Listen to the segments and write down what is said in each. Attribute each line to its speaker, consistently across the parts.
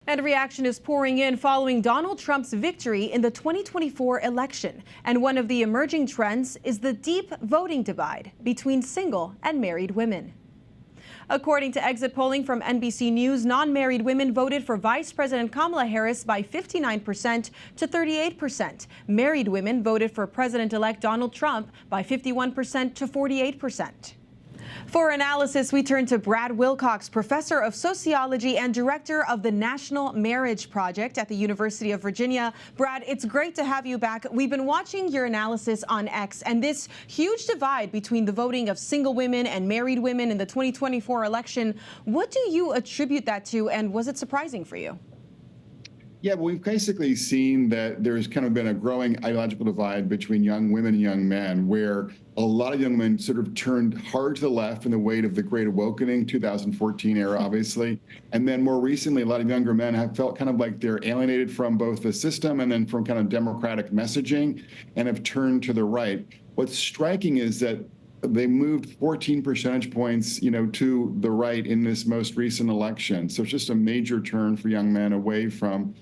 Speaker 1: And reaction is pouring in following Donald Trump's victory in the 2024 election. And one of the emerging trends is the deep voting divide between single and married women. According to exit polling from NBC News, non-married women voted for Vice President Kamala Harris by 59% to 38%. Married women voted for President-elect Donald Trump by 51% to 48%. For analysis, we turn to Brad Wilcox, professor of sociology and director of the National Marriage Project at the University of Virginia. Brad, it's great to have you back. We've been watching your analysis on X and this huge divide between the voting of single women and married women in the 2024 election. What do you attribute that to, and was it surprising for you?
Speaker 2: Yeah, well, we've basically seen that there's kind of been a growing ideological divide between young women and young men, where a lot of young men sort of turned hard to the left in the wake of the Great Awakening, 2014 era, obviously. And then more recently, a lot of younger men have felt kind of like they're alienated from both the system and then from kind of democratic messaging and have turned to the right. What's striking is that they moved 14 percentage points, to the right in this most recent election. So it's just a major turn for young men away from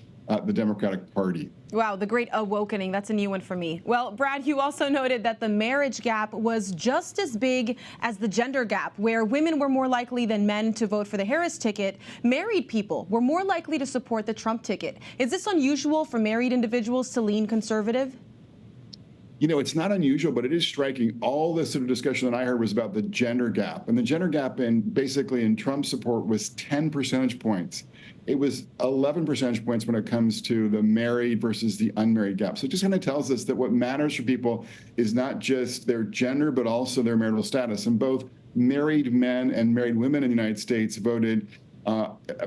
Speaker 2: the Democratic Party.
Speaker 1: Wow, the Great Awakening. That's a new one for me. Well, Brad, you also noted that the marriage gap was just as big as the gender gap, where women were more likely than men to vote for the Harris ticket. Married people were more likely to support the Trump ticket. Is this unusual for married individuals to lean conservative?
Speaker 2: It's not unusual, but it is striking. All the sort of discussion that I heard was about the gender gap. And the gender gap in Trump's support was 10 percentage points. It was 11 percentage points when it comes to the married versus the unmarried gap. So it just kind of tells us that what matters for people is not just their gender, but also their marital status. And both married men and married women in the United States voted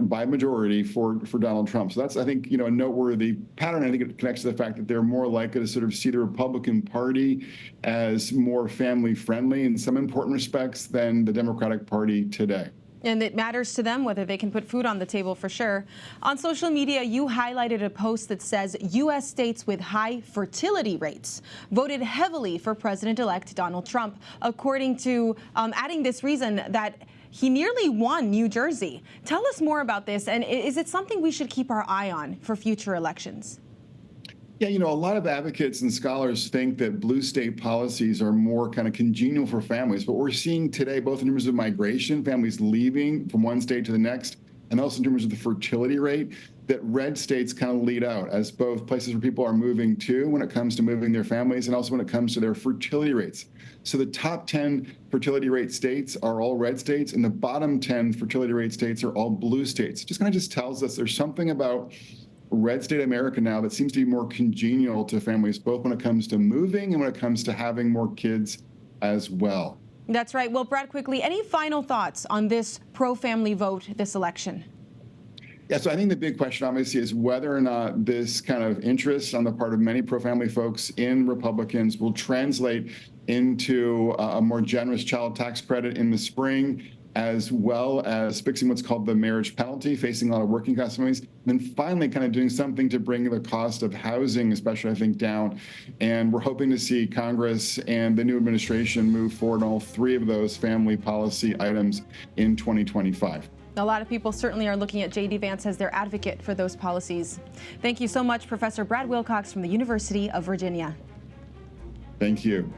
Speaker 2: by majority for Donald Trump. So that's, I think, a noteworthy pattern. I think it connects to the fact that they're more likely to sort of see the Republican Party as more family friendly in some important respects than the Democratic Party today.
Speaker 1: And it matters to them whether they can put food on the table, for sure. On social media, you highlighted a post that says U.S. states with high fertility rates voted heavily for President-elect Donald Trump, according to adding this reason that he nearly won New Jersey. Tell us more about this, and is it something we should keep our eye on for future elections?
Speaker 2: Yeah, a lot of advocates and scholars think that blue state policies are more kind of congenial for families. But we're seeing today, both in terms of migration, families leaving from one state to the next, and also in terms of the fertility rate, that red states kind of lead out as both places where people are moving to when it comes to moving their families and also when it comes to their fertility rates. So the top 10 fertility rate states are all red states, and the bottom 10 fertility rate states are all blue states. It just kind of tells us there's something about red state America now that seems to be more congenial to families, both when it comes to moving and when it comes to having more kids as well.
Speaker 1: That's right. Well, Brad, quickly, any final thoughts on this pro-family vote this election?
Speaker 2: Yeah, so I think the big question, obviously, is whether or not this kind of interest on the part of many pro-family folks in Republicans will translate into a more generous child tax credit in the spring, as well as fixing what's called the marriage penalty, facing a lot of working class families, and then finally kind of doing something to bring the cost of housing, especially, I think, down. And we're hoping to see Congress and the new administration move forward on all three of those family policy items in 2025.
Speaker 1: A lot of people certainly are looking at J.D. Vance as their advocate for those policies. Thank you so much, Professor Brad Wilcox from the University of Virginia.
Speaker 2: Thank you.